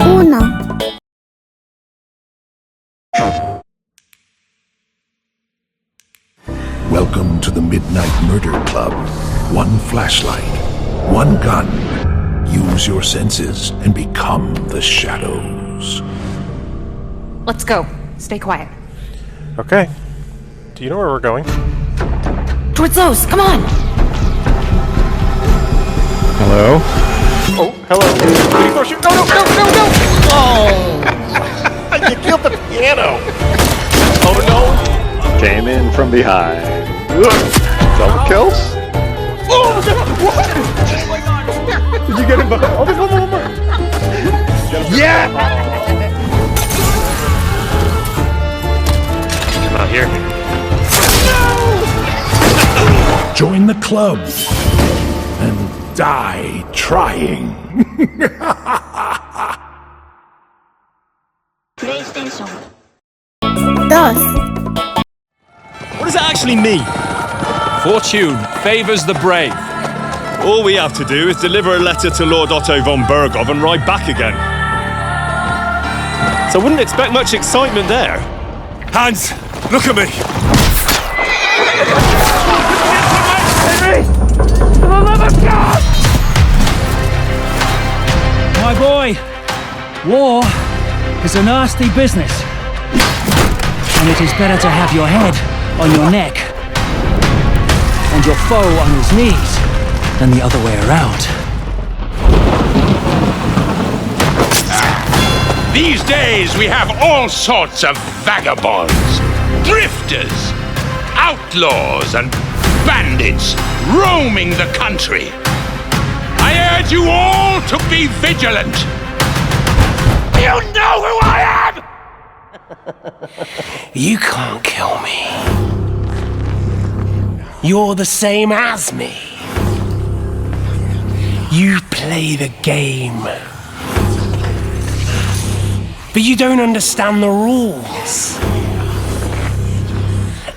Uno. Welcome to the Midnight Murder Club. One flashlight, one gun. Use your senses and become the shadows. Let's go. Stay quiet. Okay. Do you know where we're going? Towards those! Come on! Hello? Oh, hello. Before shoot. No! Oh! You killed the piano! Oh no! Came in from behind. Double kills? Oh, what? Oh my god! Did you get him both? Oh, there's one more! Yeah! Come out here. No! Join the club and die trying. PlayStation. Dos. What does that actually mean? Fortune favors the brave. All we have to do is deliver a letter to Lord Otto von Berghoff and ride back again. So I wouldn't expect much excitement there. Hans, look at me! My boy, war is a nasty business. And it is better to have your head on your neck and your foe on his knees than the other way around. These days we have all sorts of vagabonds, drifters, outlaws and bandits roaming the country. I urge you all to be vigilant. You know who I am! You can't kill me. You're the same as me. You play the game. But you don't understand the rules.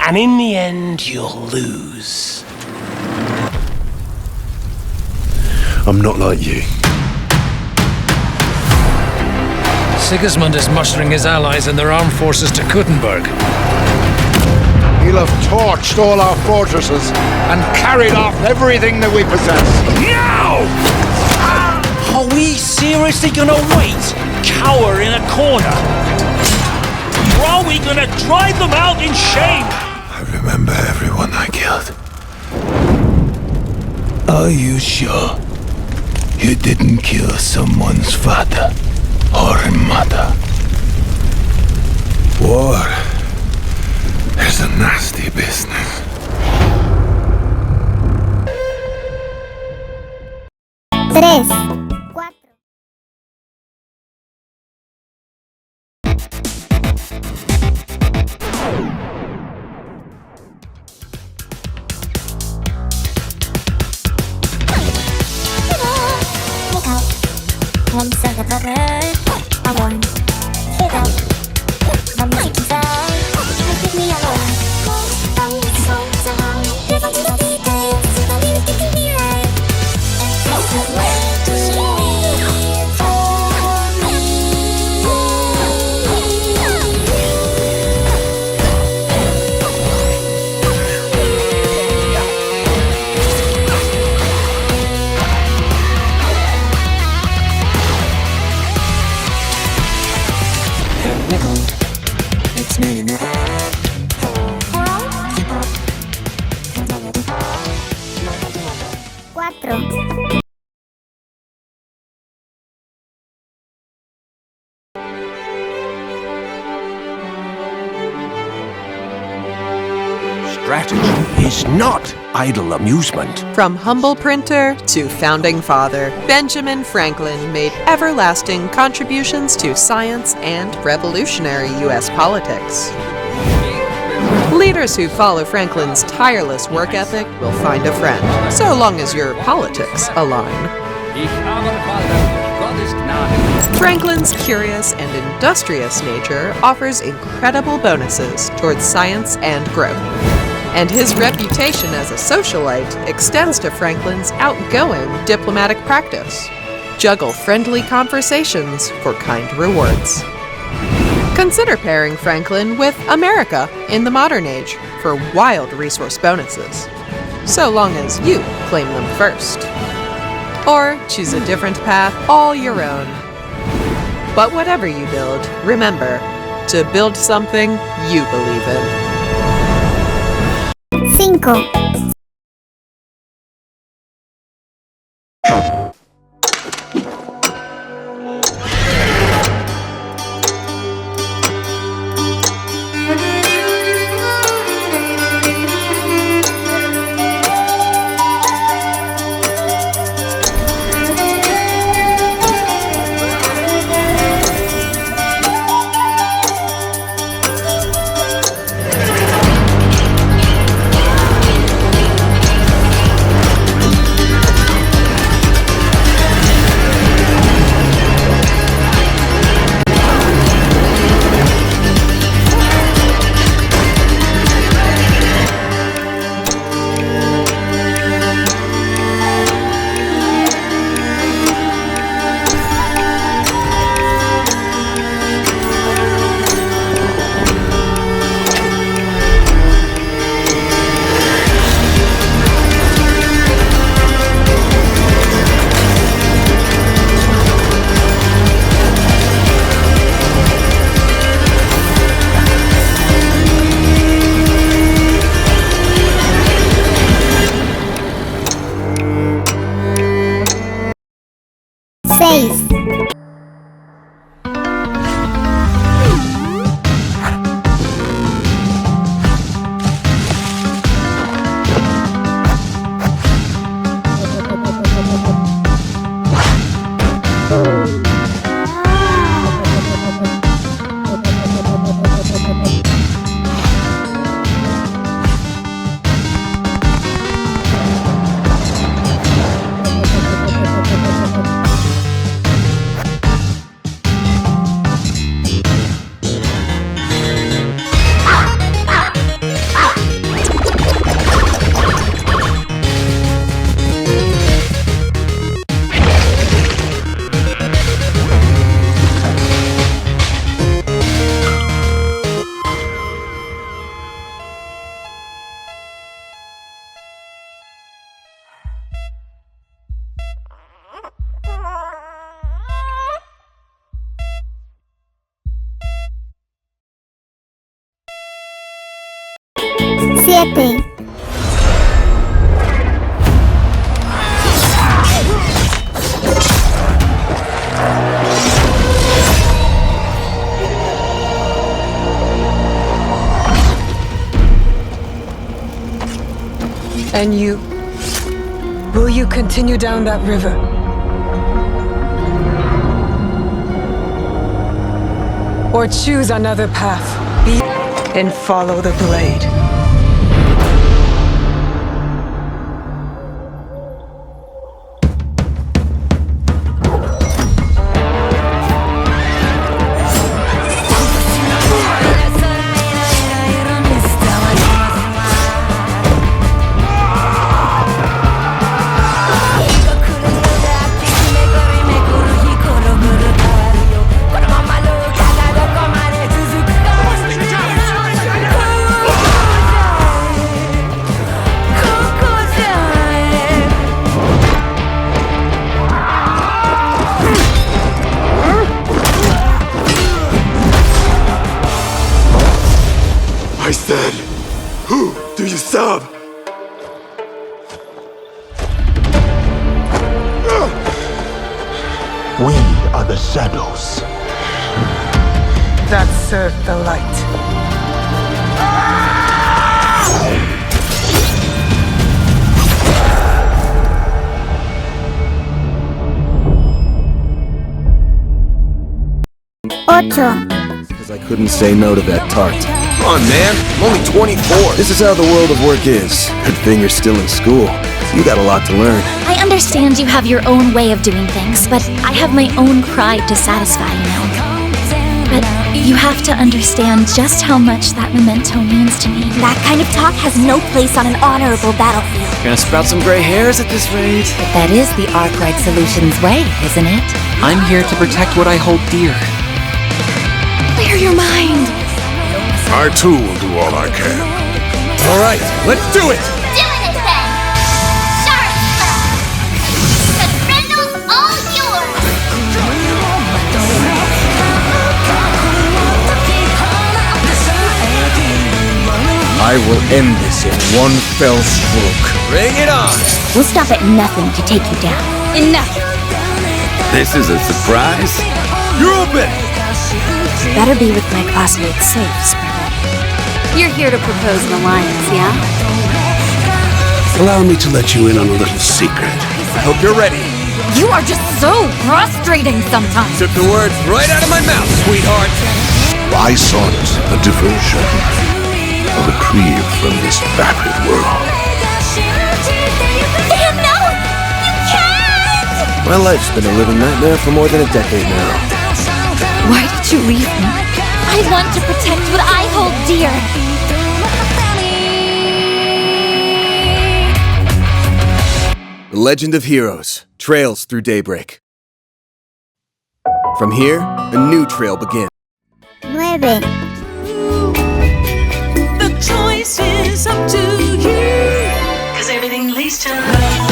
And in the end, you'll lose. I'm not like you. Sigismund is mustering his allies and their armed forces to Kuttenberg. He'll have torched all our fortresses and carried off everything that we possess. Now! Are we seriously gonna wait, cower in a corner? Or are we gonna drive them out in shame? I remember everyone I killed. Are you sure you didn't kill someone's father or mother? War is a nasty business. Tres. Cuatro. One second, I want hit out. My music inside, keep me alive. So down, live up to the details. So I leave it to me right. And that's the way to live for it's me in the head. Cuatro. Strategy is not idle amusement. From humble printer to founding father, Benjamin Franklin made everlasting contributions to science and revolutionary U.S. politics. Leaders who follow Franklin's tireless work ethic will find a friend, so long as your politics align. Franklin's curious and industrious nature offers incredible bonuses towards science and growth. And his reputation as a socialite extends to Franklin's outgoing diplomatic practice. Juggle friendly conversations for kind rewards. Consider pairing Franklin with America in the modern age for wild resource bonuses, so long as you claim them first. Or choose a different path all your own. But whatever you build, remember to build something you believe in. 5. And you? Will you continue down that river? Or choose another path and follow the blade? I said, who do you sub? We are the shadows. That serve the light. Because I couldn't say no to that tart. Come on, man. I'm only 24. This is how the world of work is. Good thing you're still in school. You got a lot to learn. I understand you have your own way of doing things, but I have my own pride to satisfy, you know. But you have to understand just how much that memento means to me. That kind of talk has no place on an honorable battlefield. You're gonna sprout some gray hairs at this rate. But that is the Arkwright Solutions way, isn't it? I'm here to protect what I hold dear. Clear your mind. I too will do all I can. All right, let's do it! Doing it then! Sharp The Brindle's all yours! I will end this in one fell swoop. Bring it on! We'll stop at nothing to take you down. Enough! This is a surprise? You're open! Better be with my classmates safe, Sparrow. You're here to propose an alliance, yeah? Allow me to let you in on a little secret. I hope you're ready. You are just so frustrating sometimes. Took the words right out of my mouth, sweetheart. I sought a diversion, a reprieve from this vapid world. Dan, no! You can't! My life's been a living nightmare for more than a decade now. Why did you leave me? I want to protect what I hold dear. The Legend of Heroes, Trails Through Daybreak. From here, a new trail begins. 9. The choice is up to you. 'Cause everything leads to love.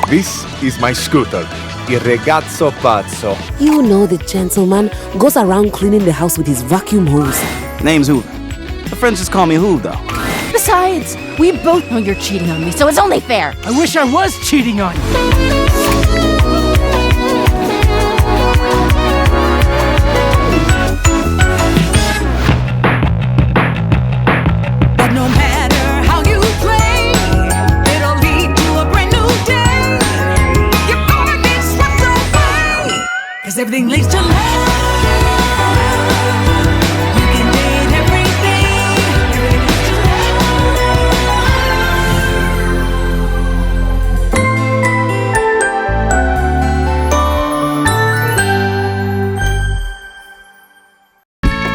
This is my scooter, Il Ragazzo Pazzo. You know the gentleman goes around cleaning the house with his vacuum hose. Name's Hoover. The friends just call me Hoov, though. Besides, we both know you're cheating on me, so it's only fair. I wish I was cheating on you. Everything leads to love. You can date everything. Everything leads to love.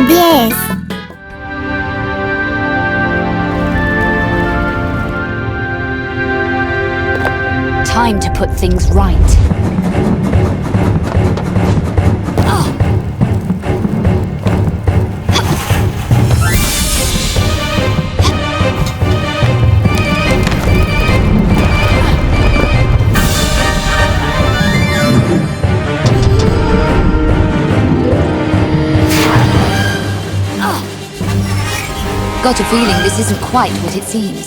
Yes. Time to put things right. Got a feeling this isn't quite what it seems.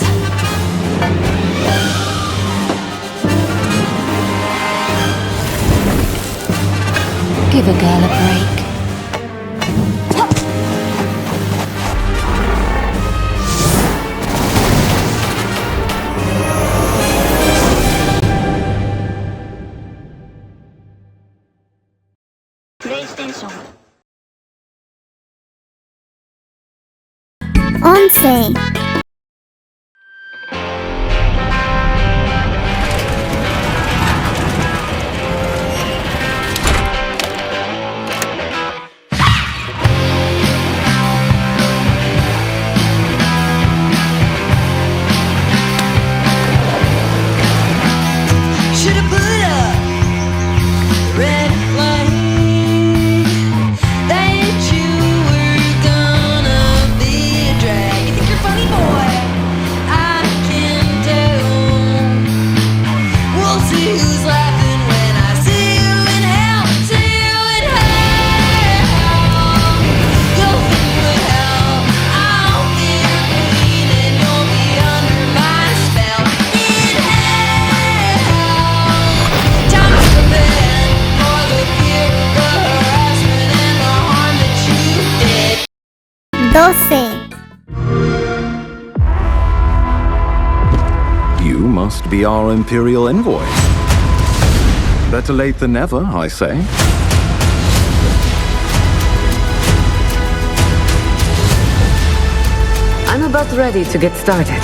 Give a girl a break. PlayStation 11. Should've put up red flag that you were gonna be a drag. You think you're funny, boy? I can tell. We'll see who's laughing when I see you in hell. See you in hell. You'll think hell. I'll be your queen and you'll be under my spell. In hell. Time to prepare for the fear, the harassment, and the harm that you did. 12. You must be our Imperial envoy. Better late than never, I say. I'm about ready to get started.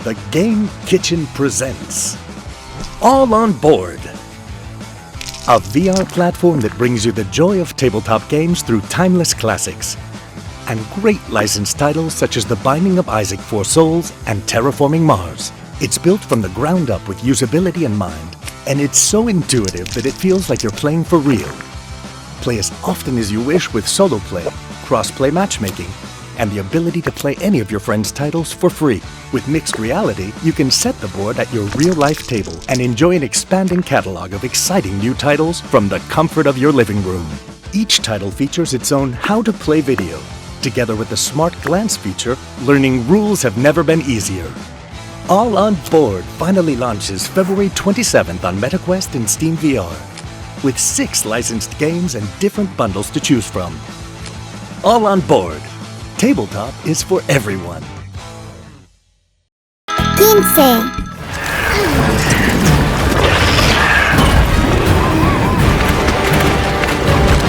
The Game Kitchen presents All on Board, a VR platform that brings you the joy of tabletop games through timeless classics and great licensed titles such as The Binding of Isaac 4 Souls and Terraforming Mars. It's built from the ground up with usability in mind, and it's so intuitive that it feels like you're playing for real. Play as often as you wish with solo play, cross-play matchmaking, and the ability to play any of your friends' titles for free. With mixed reality, you can set the board at your real-life table and enjoy an expanding catalog of exciting new titles from the comfort of your living room. Each title features its own how-to-play video. Together with the Smart Glance feature, learning rules have never been easier. All on Board finally launches February 27th on MetaQuest and Steam VR, with 6 licensed games and different bundles to choose from. All on Board. Tabletop is for everyone. 15.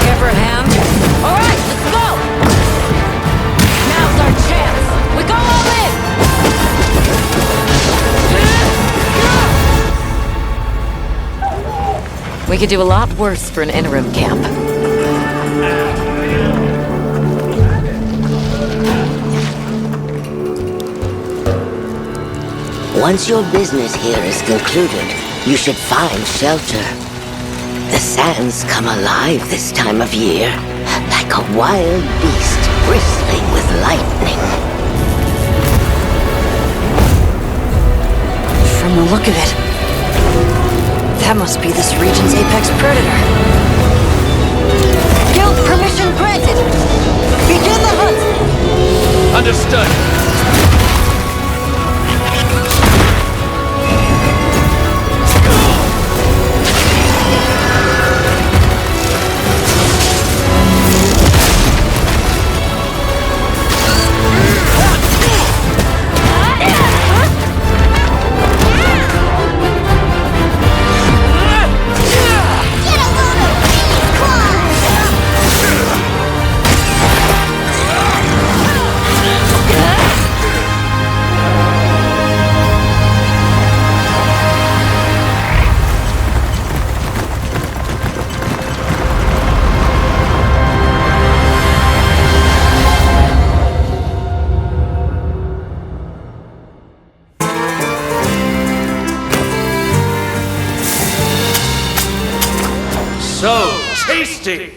Here for a hand? All right, let's go! Now's our chance. We go all in! We could do a lot worse for an interim camp. Once your business here is concluded, you should find shelter. The sands come alive this time of year, like a wild beast bristling with lightning. From the look of it, that must be this region's apex predator. Guild permission granted! Begin the hunt! Understood. So tasty!